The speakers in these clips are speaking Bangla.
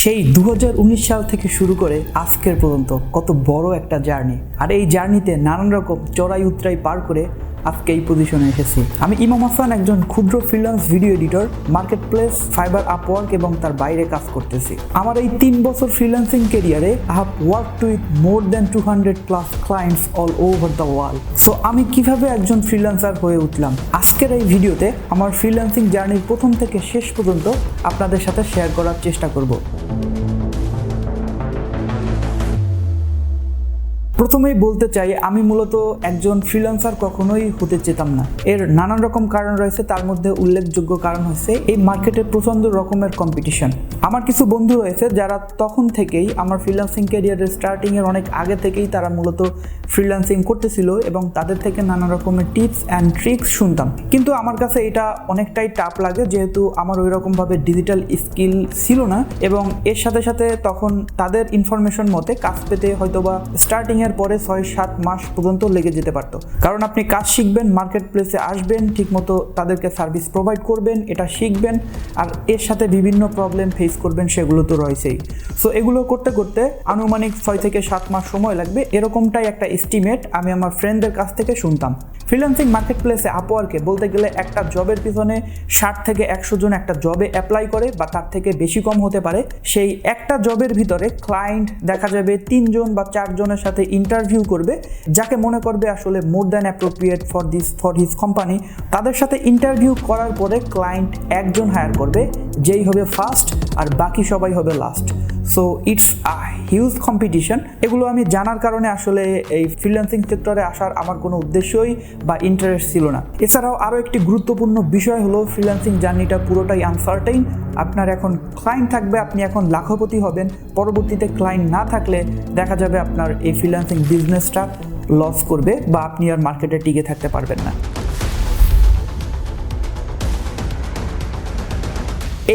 সেই 2019 সাল থেকে শুরু করে আজকের পর্যন্ত কত বড় একটা জার্নি, আর এই জার্নিতে নানান রকম চড়াই উতরাই পার করে আজকে এই পজিশনে এসেছি। আমি ইমাম হাসান, একজন ক্ষুদ্র freelance video editor, market place, fibre, Upwork এবং তার বাইরে কাজ করতেছি। আমার এই 3 বছর ফ্রিল্যান্সিং ক্যারিয়ারে I have worked with more than 200+ clients all over the world. So আমি কিভাবে একজন ফ্রিল্যান্সার হয়ে উঠলাম, আজকের এই ভিডিওতে আমার ফ্রিল্যান্সিং জার্নির প্রথম থেকে শেষ পর্যন্ত আপনাদের সাথে শেয়ার করার চেষ্টা করব। প্রথমেই বলতে চাই, আমি মূলত একজন ফ্রিল্যান্সার কখনোই হতে চেতাম না। এর নানান রকম কারণ রয়েছে, তার মধ্যে উল্লেখযোগ্য কারণ হচ্ছে এই মার্কেটে প্রচণ্ড রকমের কম্পিটিশন। আমার কিছু বন্ধু রয়েছে যারা তখন থেকেই আমার ফ্রিল্যান্সিং ক্যারিয়ারের স্টার্টিংয়ের অনেক আগে থেকেই তারা মূলত ফ্রিল্যান্সিং করতেছিল এবং তাদের থেকে নানা রকমের টিপস অ্যান্ড ট্রিক্স শুনতাম। কিন্তু আমার কাছে এটা অনেকটাই টাফ লাগে, যেহেতু আমার ওই রকমভাবে ডিজিটাল স্কিল ছিল না এবং এর সাথে সাথে তখন তাদের ইনফরমেশন মতে কাজ পেতে হয়তোবা স্টার্টিং এর পরে 6-7 মাস পর্যন্ত লেগে যেতে পারতো। কারণ আপনি কাজ শিখবেন, মার্কেট প্লেসে আসবেন, ঠিকমতো তাদেরকে সার্ভিস প্রোভাইড করবেন, এটা শিখবেন, আর এর সাথে বিভিন্ন প্রবলেম ফেস করবেন, সেগুলো তো রয়েছেই। সো এগুলো করতে করতে আনুমানিক 6 থেকে 7 মাস সময় লাগবে, এরকমটাই একটা এস্টিমেট আমি আমার ফ্রেন্ডদের কাছ থেকে শুনতাম। ফ্রিল্যান্সিং মার্কেট প্লেসে, আপওয়ার্কে বলতে গেলে একটা জবের পিছনে 60 থেকে 100 জন একটা জবে অ্যাপ্লাই করে, বা তার থেকে বেশি কম হতে পারে। সেই একটা জবের ভিতরে ক্লায়েন্ট দেখা যাবে 3 জন বা 4 জনের সাথে ইন্টারভিউ করবে, যাকে মনে করবে আসলে more than appropriate for his company. তাদের সাথে ইন্টারভিউ করার পরে ক্লায়েন্ট একজন হায়ার করবে, যেই হবে ফার্স্ট আর বাকি সবাই হবে last. So it's a huge competition. এগুলো আমি জানার কারণে আসলে এই ফ্রিল্যান্সিং সেক্টরে আসার আমার কোনো উদ্দেশ্যই বা ইন্টারেস্ট ছিল না। এছাড়াও আরও একটি গুরুত্বপূর্ণ বিষয় হলো ফ্রিল্যান্সিং জার্নিটা পুরোটাই আনসার্টেইন। আপনার এখন ক্লায়েন্ট থাকবে, আপনি এখন লাখপতি হবেন, পরবর্তীতে ক্লায়েন্ট না থাকলে দেখা যাবে আপনার এই ফ্রিল্যান্সিং বিজনেসটা লস করবে বা আপনি আর মার্কেটে টিকে থাকতে পারবেন না।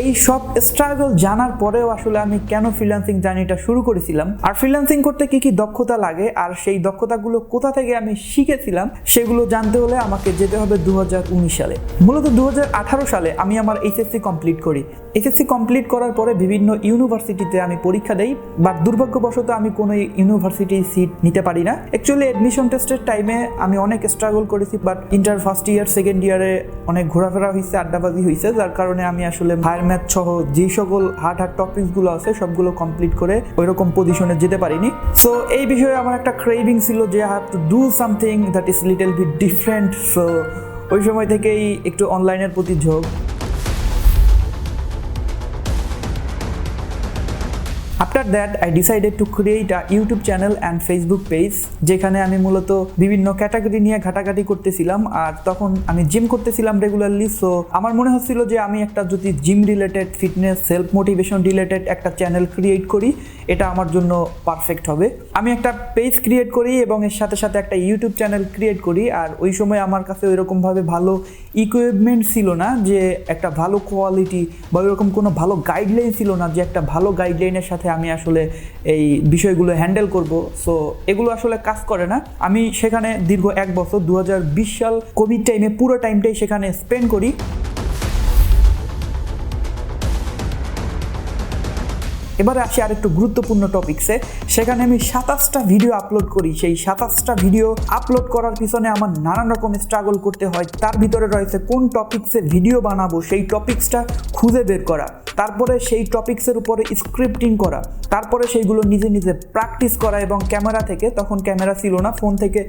এই সব স্ট্রাগল জানার পরেও আসলে আমি কেন ফ্রিল্যান্সিং জার্নিটা শুরু করেছিলাম, আর ফ্রিল্যান্সিং করতে কি কি দক্ষতা লাগে, আর সেই দক্ষতাগুলো কোথা থেকে আমি শিখেছিলাম, সেগুলো জানতে হলে আমাকে যেতে হবে 2019 সালে। মূলত 2018 সালে আমি আমার এইচএসসি কমপ্লিট করি। এইচএসসি কমপ্লিট করার পরে বিভিন্ন ইউনিভার্সিটিতে আমি পরীক্ষা দেই, বাট দুর্ভাগ্যবশত আমি কোনো ইউনিভার্সিটির সিট নিতে পারি না। অ্যাকচুয়ালি অ্যাডমিশন টেস্টের টাইমে আমি অনেক স্ট্রাগল করেছি, but inter first year, second ইয়ারে অনেক ঘোরাফেরা হয়েছে, আড্ডাবাজি হয়েছে, যার কারণে আমি আসলে ম্যাথ সহ যে সকল হার্ড টপিকসগুলো আছে সবগুলো কমপ্লিট করে ওইরকম পজিশনে যেতে পারিনি। সো এই বিষয়ে আমার একটা ক্রেভিং ছিল যে I have to do something that is little bit different. So ওই সময় থেকেই একটু অনলাইনের প্রতি ঝোঁক। After that, I decided to create a YouTube channel and Facebook page, যেখানে আমি মূলত বিভিন্ন ক্যাটাগরি নিয়ে ঘাটাঘাটি করতেছিলাম। আর তখন আমি জিম করতেছিলাম রেগুলারলি। সো আমার মনে হচ্ছিল যে আমি একটা যদি gym related, fitness, self motivation related একটা চ্যানেল ক্রিয়েট করি, এটা আমার জন্য পারফেক্ট হবে। আমি একটা পেজ ক্রিয়েট করি এবং এর সাথে সাথে একটা ইউটিউব চ্যানেল ক্রিয়েট করি। আর ওই সময় আমার কাছে ওইরকমভাবে ভালো ইকুইপমেন্ট ছিল না যে একটা ভালো কোয়ালিটি, বা ওইরকম কোনো ভালো গাইডলাইন ছিল না যে একটা ভালো গাইডলাইনের সাথে আমি আসলে এই বিষয়গুলো হ্যান্ডেল করব। সো এগুলো আসলে কাজ করে না। আমি সেখানে দীর্ঘ 1 বছর 2020 সাল কোভিড টাইমে পুরো টাইমটাই সেখানে স্পেন্ড করি। এবারে আসি আরেকটু গুরুত্বপূর্ণ টপিকসে। সেখানে আমি 27টা ভিডিও আপলোড করি। সেই 27টা ভিডিও আপলোড করার পিছনে আমার নানান রকম স্ট্রাগল করতে হয়। তার ভিতরে রয়েছে কোন টপিকসে ভিডিও বানাবো, সেই টপিক্সটা খুঁজে বের করা, তারপরে সেই টপিক্সের উপরে স্ক্রিপ্টিং করা, তারপরে সেইগুলো নিজে নিজে প্র্যাকটিস করা এবং ক্যামেরা থেকে, তখন ক্যামেরা ছিল না, ফোন থেকে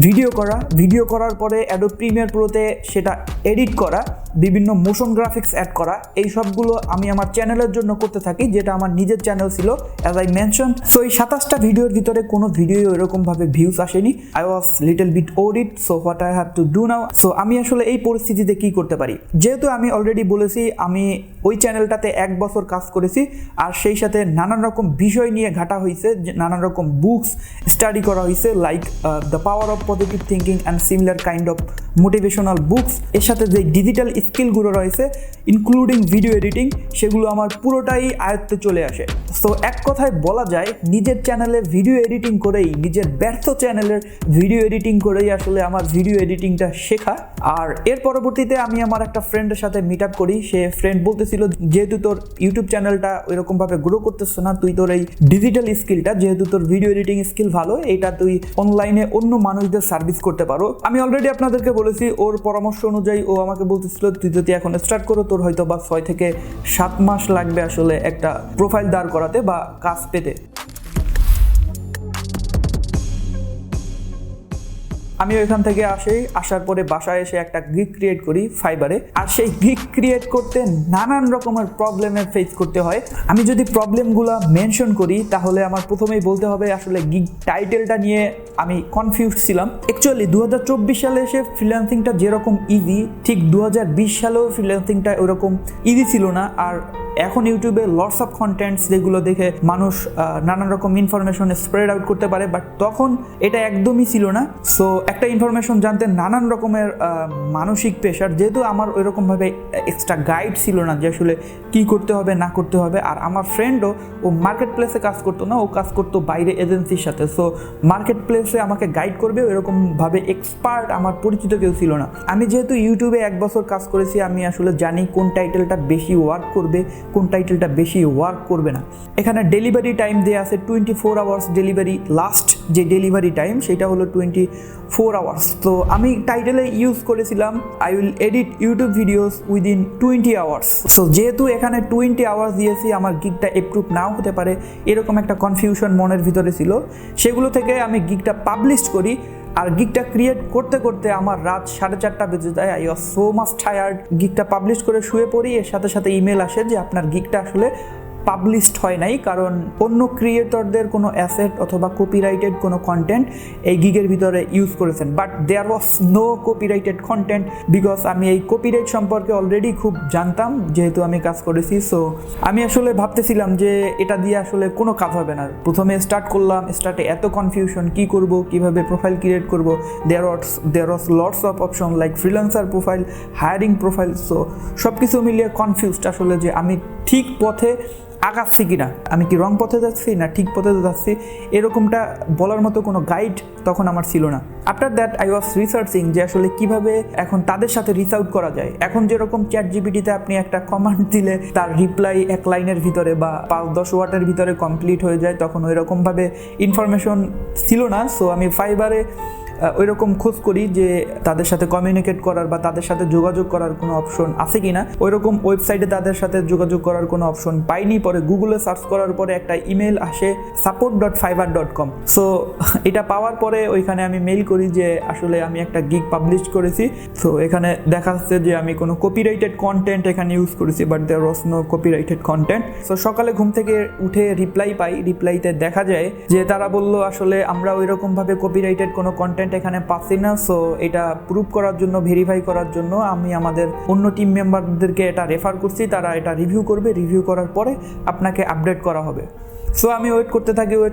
ভিডিও করার পরে অ্যাডোব প্রিমিয়ার প্রোতে সেটা এডিট করা, বিভিন্ন মোশন গ্রাফিক্স অ্যাড করা, এই সবগুলো আমি আমার চ্যানেলের জন্য করতে থাকি, যেটা আমার নিজের চ্যানেল ছিল অ্যাজ আই মেনশন। সো এই 27টা ভিডিওর ভিতরে কোনো ভিডিও এরকমভাবে ভিউজ আসেনি। I was little bit worried. So what I have to do now. So আমি আসলে এই পরিস্থিতিতে কি করতে পারি, যেহেতু আমি অলরেডি বলেছি আমি ওই চ্যানেলটাতে 1 বছর কাজ করেছি, আর সেই সাথে নানান রকম বিষয় নিয়ে ঘাটা হয়েছে, নানান রকম বুকস স্টাডি করা হয়েছে, like the power of positive thinking and similar kind of motivational books. এর সাথে যে ডিজিটাল স্কিলগুলো রয়েছে ইনক্লুডিং ভিডিও এডিটিং, সেগুলো আমার পুরোটাই আয়ত্তে চলে আসে। বসে। সো এক কথায় বলা যায় নিজের চ্যানেলে ভিডিও এডিটিং করেই, নিজের ব্যর্থ চ্যানেলের ভিডিও এডিটিং করেই আসলে আমার ভিডিও এডিটিংটা শেখা। আর এর পরবর্তীতে আমি আমার একটা ফ্রেন্ডের সাথে মিট আপ করি। সে ফ্রেন্ড বলতেছিল যেহেতু তোর ইউটিউব চ্যানেলটা ওইরকমভাবে গ্রো করতেছে না, তুই তোর এই ডিজিটাল স্কিলটা, যেহেতু তোর ভিডিও এডিটিং স্কিল ভালো, এইটা তুই অনলাইনে অন্য মানুষদের সার্ভিস করতে পারো। আমি অলরেডি আপনাদেরকে বলেছি ওর পরামর্শ অনুযায়ী ও আমাকে বলতেছিল তুই যদি এখন স্টার্ট করো তোর হয়তো বা 6 থেকে 7 মাস লাগবে আসলে একটা প্রোফাইল দাঁড় করাতে বা কাজ পেতে। আমি ওইখান থেকে আসার পরে বাসায় এসে একটা গিগ ক্রিয়েট করি ফাইবারে। আর সেই গিগ ক্রিয়েট করতে নানান রকমের প্রবলেমের ফেস করতে হয়। আমি যদি প্রবলেমগুলো মেনশন করি তাহলে আমার প্রথমেই বলতে হবে আসলে গিগ টাইটেলটা নিয়ে আমি কনফিউজ ছিলাম। অ্যাকচুয়ালি 2024 সালে এসে ফ্রিল্যান্সিংটা যেরকম ইজি, ঠিক 2020 সালেও ফ্রিল্যান্সিংটা ওরকম ইজি ছিল না। আর এখন ইউটিউবে লটস অফ কন্টেন্টস যেগুলো দেখে মানুষ নানান রকম ইনফরমেশন স্প্রেড আউট করতে পারে, বাট তখন এটা একদমই ছিল না। সো একটা ইনফরমেশন জানতে নানান রকমের মানসিক প্রেশার, যেহেতু আমার ওইরকমভাবে এক্সট্রা গাইড ছিল না যে আসলে কী করতে হবে না করতে হবে। আর আমার ফ্রেন্ডও ও মার্কেট প্লেসে কাজ করতো না, ও কাজ করতো বাইরে এজেন্সির সাথে। সো মার্কেট প্লেসে আমাকে গাইড করবে ওইরকমভাবে এক্সপার্ট আমার পরিচিত কেউ ছিল না। আমি যেহেতু ইউটিউবে 1 বছর কাজ করেছি, আমি আসলে জানি কোন টাইটেলটা বেশি ওয়ার্ক করবে, কোন টাইটেলটা বেশি ওয়ার্ক করবে না। এখানে ডেলিভারি টাইম দেওয়া আছে 24 আওয়ার্স ডেলিভারি। লাস্ট যে ডেলিভারি টাইম সেটা হলো 24 আওয়ার্স। তো আমি টাইটেলে ইউজ করেছিলাম I will edit YouTube videos within 20 hours. So যেহেতু এখানে 20 আওয়ার্স দিয়েছি, আমার গিগটা অ্যাপ্রুভ নাও হতে পারে, এরকম একটা কনফিউশন মনের ভিতরে ছিল। সেগুলো থেকে আমি গিগটা পাবলিশ করি। আর গিগটা ক্রিয়েট করতে করতে আমার রাত 4:30 বেজে যায়। I was so much tired. গিগটা পাবলিশ করে শুয়ে পড়ি, এর সাথে সাথে ইমেল আসে যে আপনার গিগটা আসলে পাবলিশড হয় নাই, কারণ অন্য ক্রিয়েটরদের কোনো অ্যাসেট অথবা কপিরাইটেড কোনো কন্টেন্ট এই গিগের ভিতরে ইউজ করেছেন। But there was no copyrighted content, because আমি এই কপিরাইট সম্পর্কে অলরেডি খুব জানতাম যেহেতু আমি কাজ করেছি। সো আমি আসলে ভাবতেছিলাম যে এটা দিয়ে আসলে কোনো কাজ হবে না। প্রথমে স্টার্ট করলাম, স্টার্টে এত কনফিউশন, কী করব, কীভাবে প্রোফাইল ক্রিয়েট করব। There was lots of option like freelancer profile, hiring profile. So সব কিছু মিলিয়ে কনফিউজড আসলে যে আমি ঠিক পথে আগাচ্ছি কিনা, আমি কি রং পথে যাচ্ছি না ঠিক পথে যাচ্ছি, এরকমটা বলার মতো কোনো গাইড তখন আমার ছিল না। After that I was researching যে আসলে কিভাবে এখন তাদের সাথে রিচ আউট করা যায়। এখন যেরকম চ্যাট জিপিটিতে আপনি একটা কমান্ড দিলে তার রিপ্লাই 1 লাইনের ভিতরে বা 5-10 ওয়ার্ডের ভিতরে কমপ্লিট হয়ে যায়, তখন ওইরকমভাবে ইনফরমেশন ছিল না। সো আমি ফাইবারে ওই রকম খোঁজ করি যে তাদের সাথে কমিউনিকেট করার বা তাদের সাথে যোগাযোগ করার কোনো অপশন আছে কিনা। ওইরকম ওয়েবসাইটে তাদের সাথে যোগাযোগ করার কোনো অপশন পাইনি। পরে গুগলে সার্চ করার পরে একটা ইমেল আসে support.fiverr.com। সো এটা পাওয়ার পরে ওইখানে আমি মেইল করি যে আসলে আমি একটা গিগ পাবলিশ করেছি। সো এখানে দেখা যাচ্ছে যে আমি কোনো কপিরাইটেড কন্টেন্ট এখানে ইউজ করেছি, but there was no copyrighted content. So সকালে ঘুম থেকে উঠে রিপ্লাই পাই। রিপ্লাইতে দেখা যায় যে তারা বললো আসলে আমরা ওইরকমভাবে কপিরাইটেড কোনো কন্টেন্ট এখানে পাচ্ছি না। সো এটা প্রুভ করার জন্য, ভেরিফাই করার জন্য আমি আমাদের অন্য টিম মেম্বারদেরকে এটা রেফার করছি, তারা এটা রিভিউ করবে, রিভিউ করার পরে আপনাকে আপডেট করা হবে। সো আমি ওয়েট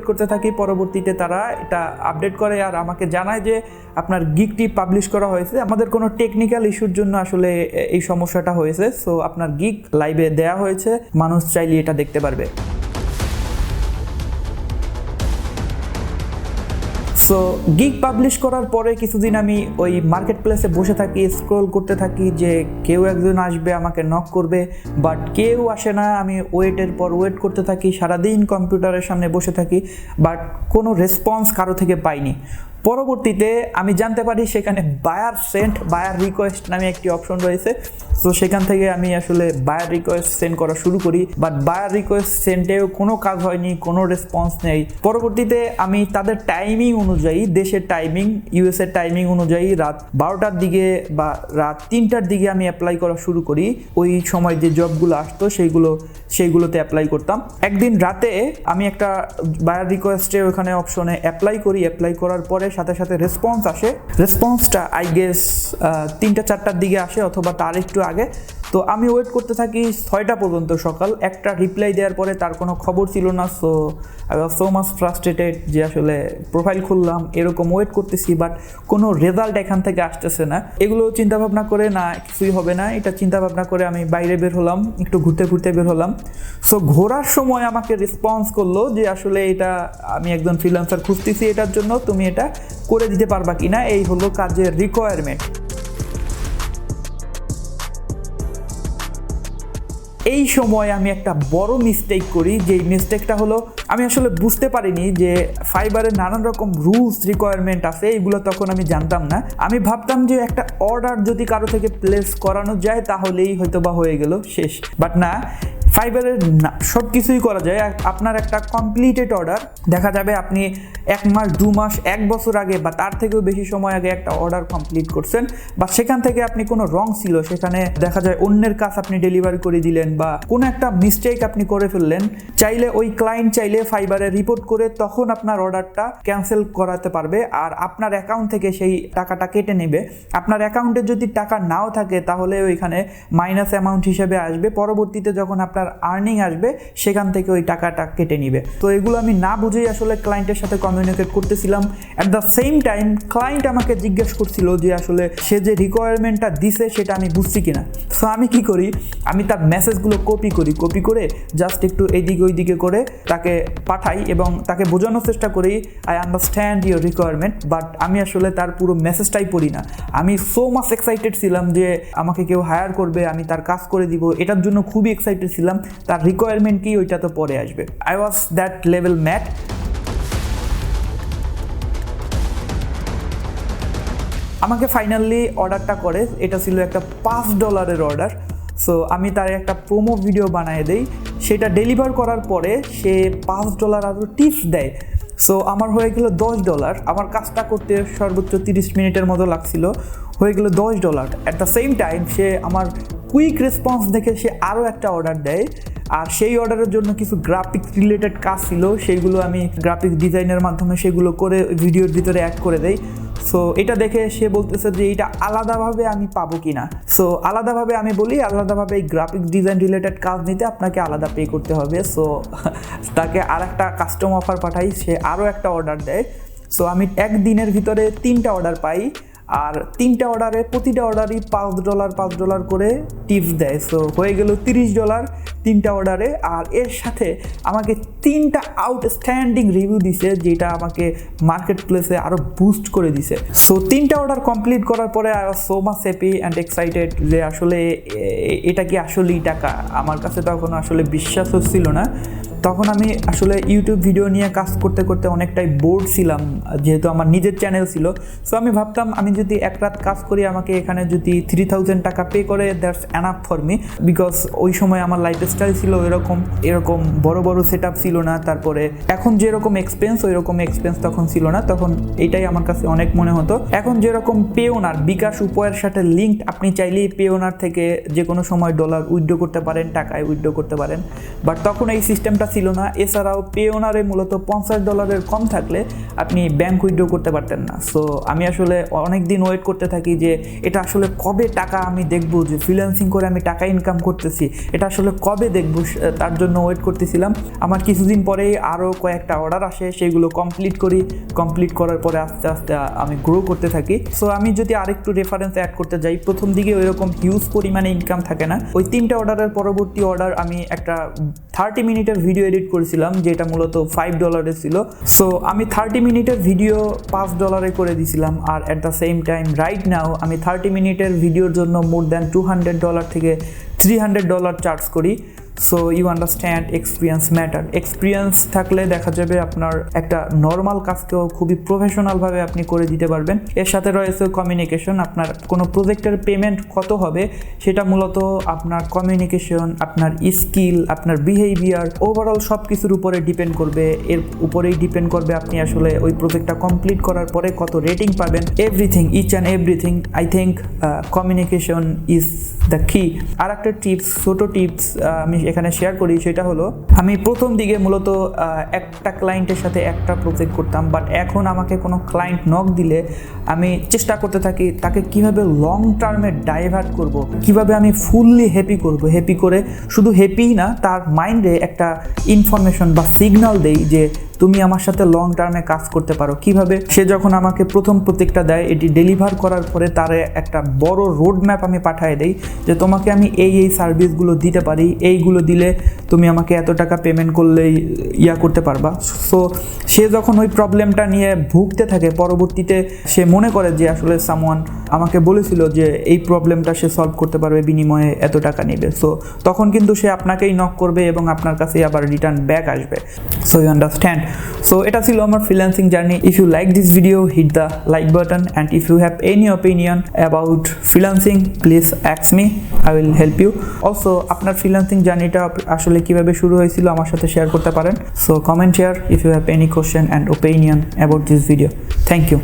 করতে থাকি। পরবর্তীতে তারা এটা আপডেট করে আর আমাকে জানায় যে আপনার গিগটি পাবলিশ করা হয়েছে, আমাদের কোনো টেকনিক্যাল ইস্যুর জন্য আসলে এই সমস্যাটা হয়েছে। সো আপনার গিগ লাইভে দেয়া হয়েছে, মানুষ চাইলে এটা দেখতে পারবে। সো গিগ পাবলিশ করার পরে কিছুদিন আমি ওই মার্কেট প্লেসে বসে থাকি, স্ক্রল করতে থাকি যে কেউ একজন আসবে আমাকে নক করবে, বাট কেউ আসে না। আমি ওয়েটের পর ওয়েট করতে থাকি, সারাদিন কম্পিউটারের সামনে বসে থাকি, বাট কোনো রেসপন্স কারো থেকে পাইনি। পরবর্তীতে আমি জানতে পারি সেখানে বায়ার রিকোয়েস্ট নামে একটি অপশন রয়েছে। সো সেখান থেকে আমি আসলে বায়ার রিকোয়েস্ট সেন্ড করা শুরু করি, বাট বায়ার রিকোয়েস্ট সেন্ডেও কোনো কাজ হয়নি, কোনো রেসপন্স নেই। পরবর্তীতে আমি তাদের টাইমিং অনুযায়ী, দেশের টাইমিং, ইউএসের টাইমিং অনুযায়ী রাত 12টার দিকে বা রাত 3টার দিকে আমি অ্যাপ্লাই করা শুরু করি। ওই সময় যে জবগুলো আসতো সেইগুলোতে অ্যাপ্লাই করতাম। একদিন রাতে আমি একটা বায়ার রিকোয়েস্টে ওখানে অপশনে অ্যাপ্লাই করার পরে সাথে সাথে রেসপন্স আসে। রেসপন্সটা আই গেস 3টা 4টার দিকে আসে অথবা তার একটু আগে। তো আমি ওয়েট করতে থাকি 6টা পর্যন্ত সকাল। একটা রিপ্লাই দেওয়ার পরে তার কোনো খবর ছিল না। So I was so much frustrated যে আসলে প্রোফাইল খুললাম, এরকম ওয়েট করতেছি, বাট কোনো রেজাল্ট এখান থেকে আসতেছে না। এগুলো চিন্তা ভাবনা করে না কিছুই হবে না, এটা চিন্তা ভাবনা করে আমি বাইরে বের হলাম, একটু ঘুরতে বের হলাম। সো ঘোরার সময় আমাকে রেসপন্স করলো যে আসলে এটা আমি একজন ফ্রিল্যান্সার খুঁজতেছি, এটার জন্য তুমি এটা করে দিতে পারবা কিনা, এই হলো কাজের রিকোয়ারমেন্ট। এই সময় আমি একটা বড় মিস্টেক করি, যেই মিস্টেকটা হলো আমি আসলে বুঝতে পারিনি যে ফাইবারের নানান রকম রুলস রিকোয়ারমেন্ট আছে, এগুলো তখন আমি জানতাম না। আমি ভাবতাম যে একটা অর্ডার যদি কারো থেকে প্লেস করানো যায় তাহলেই হয়তো বা হয়ে গেল শেষ, বাট না, ফাইবারের সব কিছুই করা যায়। আপনার একটা কমপ্লিটেড অর্ডার দেখা যাবে আপনি 1 মাস 2 মাস 1 বছর আগে বা তার থেকেও বেশি সময় আগে একটা অর্ডার কমপ্লিট করছেন, বা সেখান থেকে আপনি কোনো রং ছিল, সেখানে দেখা যায় অন্যের কাজ আপনি ডেলিভারি করে দিলেন বা কোনো একটা মিস্টেক আপনি করে ফেললেন, চাইলে ওই ক্লায়েন্ট চাইলে ফাইবারে রিপোর্ট করে তখন আপনার অর্ডারটা ক্যান্সেল করাতে পারবে, আর আপনার অ্যাকাউন্ট থেকে সেই টাকাটা কেটে নেবে। আপনার অ্যাকাউন্টে যদি টাকা নাও থাকে তাহলে ওইখানে মাইনাস অ্যামাউন্ট হিসেবে আসবে, পরবর্তীতে যখন আপনার আর্নিং আসবে সেখান থেকে ওই টাকাটা কেটে নিবে। তো এগুলো আমি না বুঝেই আসলে ক্লায়েন্টের সাথে কমিউনিকেট করতেছিলাম। At the same time client আমাকে জিজ্ঞেস করছিল যে আসলে সে যে রিকোয়ারমেন্টটা দিছে সেটা আমি বুঝছি কিনা। সো আমি কি করি, আমি তার মেসেজগুলো কপি করে জাস্ট একটু এইদিকে ওইদিকে করে তাকে পাঠাই এবং তাকে বোঝানোর চেষ্টা করি I understand your requirement, but আমি আসলে তার পুরো মেসেজটাই পড়ি না। আমি সো মাচ এক্সাইটেড ছিলাম যে আমাকে কেউ হায়ার করবে, আমি তার কাজ করে দিব, এটার জন্য খুবই এক্সাইটেড ছিলাম। তার রিকোয়ারমেন্ট কি ওইটা তো পরে আসবে। I was that level mad. আমাকে ফাইনালি অর্ডারটা করে, এটা ছিল একটা $5 অর্ডার। সো আমি তার একটা প্রোমো ভিডিও বানিয়ে দেই, সেটা ডেলিভার করার পরে সে $5 আরও টিপস দেয়। সো আমার হয়ে গেল $10। আমার কাজটা করতে সর্বোচ্চ 30 মিনিটের মতো লাগছিল, হয়ে গেল $10। অ্যাট দ্য সেম টাইম সে আমার কুইক রেসপন্স দেখে সে আরও একটা অর্ডার দেয়, আর সেই অর্ডারের জন্য কিছু গ্রাফিক্স রিলেটেড কাজ ছিল, সেইগুলো আমি গ্রাফিক্স ডিজাইনের মাধ্যমে সেগুলো করে ভিডিওর ভিতরে অ্যাড করে দেই। সো এটা দেখে সে বলতেছে যে এটা আলাদাভাবে আমি পাবো কি না। সো আলাদাভাবে আমি বলি, আলাদাভাবে এই গ্রাফিক্স ডিজাইন রিলেটেড কাজ নিতে আপনাকে আলাদা পে করতে হবে। সো তাকে আর একটা কাস্টম অফার পাঠাই, সে আরও একটা অর্ডার দেয়। সো আমি একদিনের ভিতরে 3টা অর্ডার পাই, আর 3টা অর্ডারে প্রতিটা অর্ডারই $5 করে টিপস দেয়। সো হয়ে গেল $30 3টা অর্ডারে, আর এর সাথে আমাকে 3টা আউটস্ট্যান্ডিং রিভিউ দিছে, যেটা আমাকে মার্কেট প্লেসে আরও বুস্ট করে দিছে। সো 3টা অর্ডার কমপ্লিট করার পরে I was so much happy and excited যে আসলে এটা কি আসলেই টাকা। আমার কাছে তখন আসলে বিশ্বাস হচ্ছিল না। তখন আমি আসলে ইউটিউব ভিডিও নিয়ে কাজ করতে করতে অনেকটাই বোর্ড ছিলাম, যেহেতু আমার নিজের চ্যানেল ছিল। সো আমি ভাবতাম আমি যদি এক রাত কাজ করি, আমাকে এখানে যদি 3000 টাকা পে করে, that's enough for me, because ওই সময় আমার লাইফস্টাইল ছিল এরকম বড় বড় সেট আপ ছিল না। তারপরে এখন যেরকম এক্সপেন্স ওই রকম এক্সপেন্স তখন ছিল না, তখন এটাই আমার কাছে অনেক মনে হতো। এখন যেরকম পেওনার বিকাশ উপায়ের সাথে লিঙ্কড, আপনি চাইলেই পেওনার থেকে যে কোনো সময় ডলার উইথড্র করতে পারেন, টাকায় উইথড্র করতে পারেন, বাট তখন এই সিস্টেমটা ছিল না। এছাড়াও পেওনারে মূলত $50 কম থাকলে আপনি ব্যাংক উইথড্র করতে পারতেন না। সো আমি আসলে অনেক দিন ওয়েট করতে থাকি যে এটা আসলে কবে টাকা আমি দেখবো, যে ফ্রিল্যান্সিং করে আমি টাকা ইনকাম করতেছি, এটা আসলে কবে দেখবো, তার জন্য ওয়েট করতেছিলাম। আমার কিছুদিন পরেই আরও কয়েকটা অর্ডার আসে, সেগুলো কমপ্লিট করার পরে আস্তে আস্তে আমি গ্রো করতে থাকি। সো আমি যদি আরেকটু রেফারেন্স অ্যাড করতে যাই, প্রথম দিকে ওইরকম হিউজ পরিমাণে ইনকাম থাকে না। ওই 3টা অর্ডারের পরবর্তী অর্ডার আমি একটা 30 মিনিটের ভিডিও এডিট করেছিলাম, যেটা মূলত $5 ছিল। সো আমি 30 মিনিটের ভিডিও $5 করে দিয়েছিলাম, আর at the same time right now আমি 30 মিনিটের ভিডিওর জন্য মোর দ্যান $200 থেকে $300 চার্জ করি। So you understand experience matter. Experience থাকলে দেখা যাবে আপনার একটা নর্মাল কাজকেও খুবই প্রফেশনালভাবে আপনি করে দিতে পারবেন। এর সাথে রয়েছে কমিউনিকেশন। আপনার কোনো প্রজেক্টের পেমেন্ট কত হবে সেটা মূলত আপনার কমিউনিকেশন, আপনার স্কিল, আপনার বিহেভিয়ার, ওভারঅল সব কিছুর উপরে ডিপেন্ড করবে। এর উপরেই ডিপেন্ড করবে আপনি আসলে ওই প্রজেক্টটা কমপ্লিট করার পরে কত রেটিং পাবেন। Everything, each and everything, I think communication is the key. আর একটা টিপস, ছোটো টিপস আমি এখানে শেয়ার করি সেটা হলো, আমি প্রথম দিকে মূলত একটা ক্লায়েন্টের সাথে একটা প্রজেক্ট করতাম, বাট এখন আমাকে কোনো ক্লায়েন্ট নক দিলে আমি চেষ্টা করতে থাকি তাকে কিভাবে লং টার্মে ডাইভার্ট করব, কিভাবে আমি ফুললি হ্যাপি করব, হ্যাপি করে শুধু হ্যাপি না, তার মাইন্ডে একটা ইনফরমেশন বা সিগন্যাল দেই যে তুমি আমার সাথে লং টার্মে কাজ করতে পারো। কিভাবে? সে যখন আমাকে প্রথম প্রজেক্টটা দেয়, এটি ডেলিভার করার পরে তার একটা বড় রোড ম্যাপ আমি পাঠিয়ে দেই যে তোমাকে আমি এই সার্ভিসগুলো দিতে পারি, এইগুলো দিলে তুমি আমাকে এত টাকা পেমেন্ট করলেই করতে পারবা। সো সে যখন ওই প্রবলেমটা নিয়ে ভুগতে থাকে, পরবর্তীতে সে মনে করে যে আসলে সামওয়ান আমাকে বলেছিল যে এই প্রবলেমটা সে সলভ করতে পারবে, বিনিময়ে এত টাকা নেবে। সো তখন কিন্তু সে আপনাকেই নক করবে এবং আপনার কাছে আবার রিটার্ন ব্যাক আসবে। So you understand. সো এটা ছিল আমার freelancing journey. If you like this video, hit the like button, and if you have any opinion about freelancing, please ask me, I will help you. Also আপনার ফ্রিল্যান্সিং জার্নিটা আসলে কিভাবে শুরু হয়েছিল আমার সাথে শেয়ার করতে পারেন। So comment here if you have any question and opinion about this video. Thank you.